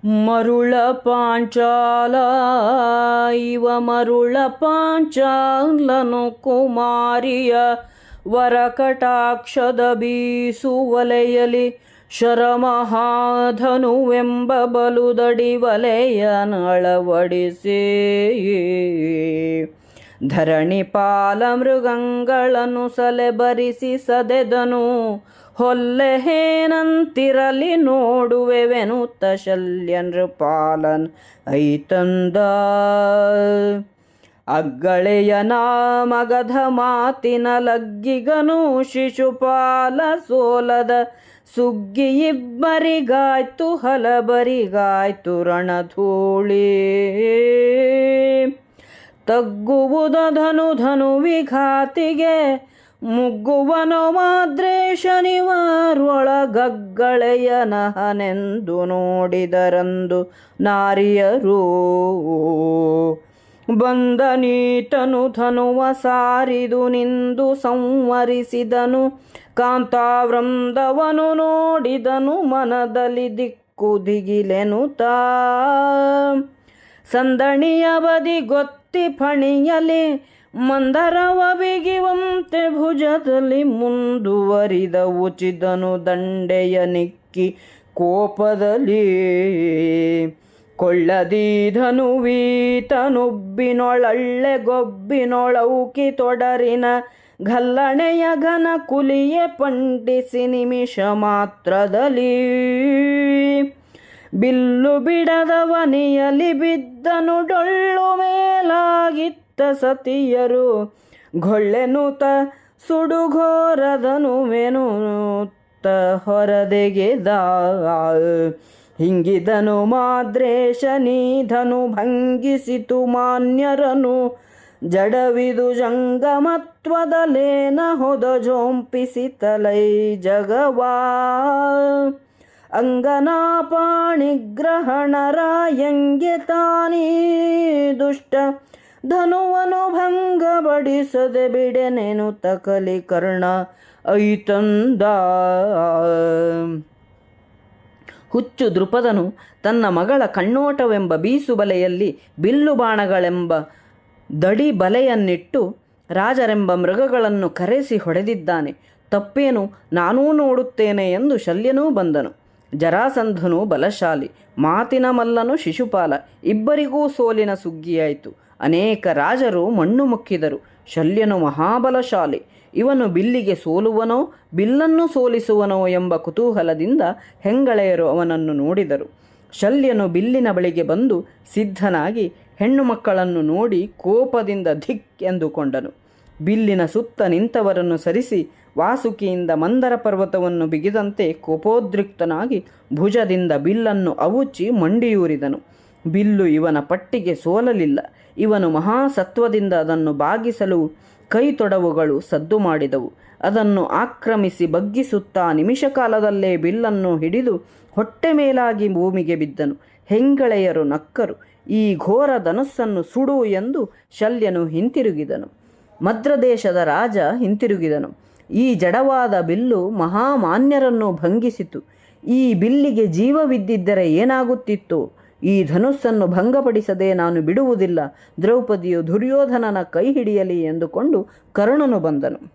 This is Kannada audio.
ಮರುಳ ಪಾಂಚಾಲ ಇವ ಮರುಳ ಪಾಂಚಾಲನು ಕುಮಾರಿಯ ವರಕಟಾಕ್ಷದ ಬೀಸುವಲೆಯಲಿ ಶರಮಹಾಧನುವೆಂಬ ಬಲುದಡಿ ವಲೆಯನಳವಡಿಸಿ ಧರಣಿ ಪಾಲ ಮೃಗಗಳನ್ನು ಸಲೆಬರಿಸಿ ಸದೆದನು ಹೊಲ್ಲೆಹೇನಂತಿರಲಿ ನೋಡುವೆವೆನುತ್ತ ಶಲ್ಯ ನೃಪಾಲನ್ ಐತಂದ ಅಗ್ಗಳೆಯನ ಮಗಧ ಮಾತಿನ ಲಗ್ಗಿಗನು ಶಿಶುಪಾಲ ಸೋಲದ ಸುಗ್ಗಿ ಇಬ್ಬರಿಗಾಯ್ತು ಹಲಬರಿಗಾಯ್ತು ರಣಧೂಳಿ ತಗ್ಗುವುದ ಧನು ವಿಘಾತಿಗೆ ಮುಗ್ಗುವನೋ ಮಾದ್ರೇಶನಿವಾರೊಳಗಗ್ಗಳೆಯನಹನೆಂದು ನೋಡಿದರಂದು ನಾರಿಯರು ಬಂದನೀತನು ಧನುವ ಸಾರಿದು ನಿಂದು ಸಂವರಿಸಿದನು ಕಾಂತಾವೃಂದವನು ನೋಡಿದನು ಮನದಲ್ಲಿ ದಿಕ್ಕು ದಿಗಿಲೆನುತಾ ಸಂದಣಿಯ ಬದಿ ಗೊತ್ತಿ ಫಣಿಯಲಿ ಮಂದರವ ಬಿಗಿವಂತೆ ಭುಜದಲ್ಲಿ ಮುಂದುವರಿದ ಉಚಿದನು ದಂಡೆಯ ನಿಕ್ಕಿ ಕೋಪದಲ್ಲಿ ಕೊಳ್ಳದೀಧನುವೀತನುಬ್ಬಿನೊಳಳ್ಳೆ ಗೊಬ್ಬಿನೊಳೌಕಿ ತೊಡರಿನ ಗಲ್ಲಣೆಯ ಘನ ಕುಲಿಯೆ ಪಂಡಿಸಿ ನಿಮಿಷ ಮಾತ್ರದಲ್ಲಿ ಬಿಲ್ಲು ಬಿಡದವನಿಯಲಿ ಬಿದ್ದನು ಡೊಳ್ಳು ಮೇಲಾಗಿತ್ತ ಸತಿಯರು ಗೊಳ್ಳೆನುತ ಸುಡುಘೋರದನು ಮೆನುತ್ತ ಹೊರದೆಗೆದ ಹಿಂಗಿದನು ಮಾದ್ರೇಶನೀಧನು ಭಂಗಿಸಿತು ಮಾನ್ಯರನು ಜಡವಿದು ಜಂಗಮತ್ವದಲೇನ ಹೊದ ಜೋಂಪಿಸಿತಲೈ ಜಗವಾ ಅಂಗನಾಪಾಣಿಗ್ರಹಣರಾಯಂಗೆ ತಾನೀ ದುಷ್ಟ ಧನುವನು ಭಂಗಪಡಿಸದೆ ಬಿಡೆನೆನು ತಕಲಿ ಕರ್ಣ ಐತಂದ ಹುಚ್ಚು ದೃಪದನು ತನ್ನ ಮಗಳ ಕಣ್ಣೋಟವೆಂಬ ಬೀಸುಬಲೆಯಲ್ಲಿ ಬಿಲ್ಲು ಬಾಣಗಳೆಂಬ ದಡಿ ಬಲೆಯನ್ನಿಟ್ಟು ರಾಜರೆಂಬ ಮೃಗಗಳನ್ನು ಕರೆಸಿ ಹೊಡೆದಿದ್ದಾನೆ. ತಪ್ಪೇನು, ನಾನೂ ನೋಡುತ್ತೇನೆ ಎಂದು ಶಲ್ಯನೂ ಬಂದನು. ಜರಾಸಂಧನು ಬಲಶಾಲಿ, ಮಾತಿನ ಮಲ್ಲನು ಶಿಶುಪಾಲ, ಇಬ್ಬರಿಗೂ ಸೋಲಿನ ಸುಗ್ಗಿಯಾಯಿತು. ಅನೇಕ ರಾಜರು ಮಣ್ಣು ಮುಕ್ಕಿದರು. ಶಲ್ಯನು ಮಹಾಬಲಶಾಲಿ, ಇವನು ಬಿಲ್ಲಿಗೆ ಸೋಲುವನೋ ಬಿಲ್ಲನ್ನು ಸೋಲಿಸುವನೋ ಎಂಬ ಕುತೂಹಲದಿಂದ ಹೆಂಗಳೆಯರು ಅವನನ್ನು ನೋಡಿದರು. ಶಲ್ಯನು ಬಿಲ್ಲಿನ ಬಳಿಗೆ ಬಂದು ಸಿದ್ಧನಾಗಿ ಹೆಣ್ಣು ಮಕ್ಕಳನ್ನು ನೋಡಿ ಕೋಪದಿಂದ ಧಿಕ್ ಎಂದುಕೊಂಡನು. ಬಿಲ್ಲಿನ ಸುತ್ತ ನಿಂತವರನ್ನು ಸರಿಸಿ ವಾಸುಕಿಯಿಂದ ಮಂದರ ಪರ್ವತವನ್ನು ಬಿಗಿದಂತೆ ಕೋಪೋದ್ರಿಕ್ತನಾಗಿ ಭುಜದಿಂದ ಬಿಲ್ಲನ್ನು ಅವುಚಿ ಮಂಡಿಯೂರಿದನು. ಬಿಲ್ಲು ಇವನ ಪಟ್ಟಿಗೆ ಸೋಲಲಿಲ್ಲ. ಇವನು ಮಹಾಸತ್ವದಿಂದ ಅದನ್ನು ಬಾಗಿಸಲು ಕೈ ತೊಡವುಗಳು ಸದ್ದು ಮಾಡಿದವು. ಅದನ್ನು ಆಕ್ರಮಿಸಿ ಬಗ್ಗಿಸುತ್ತಾ ನಿಮಿಷ ಕಾಲದಲ್ಲೇ ಬಿಲ್ಲನ್ನು ಹಿಡಿದು ಹೊಟ್ಟೆ ಮೇಲಾಗಿ ಭೂಮಿಗೆ ಬಿದ್ದನು. ಹೆಂಗಳೆಯರು ನಕ್ಕರು. ಈ ಘೋರ ಧನುಸ್ಸನ್ನು ಸುಡು ಎಂದು ಶಲ್ಯನು ಹಿಂತಿರುಗಿದನು. ಮದ್ರದೇಶದ ರಾಜ ಹಿಂತಿರುಗಿದನು. ಈ ಜಡವಾದ ಬಿಲ್ಲು ಮಹಾಮಾನ್ಯರನ್ನು ಭಂಗಿಸಿತು. ಈ ಬಿಲ್ಲಿಗೆ ಜೀವವಿದ್ದಿದ್ದರೆ ಏನಾಗುತ್ತಿತ್ತು? ಈ ಧನುಸ್ಸನ್ನು ಭಂಗಪಡಿಸದೆ ನಾನು ಬಿಡುವುದಿಲ್ಲ. ದ್ರೌಪದಿಯು ದುರ್ಯೋಧನನ ಕೈ ಹಿಡಿಯಲಿ ಎಂದುಕೊಂಡು ಕರ್ಣನು ಬಂದನು.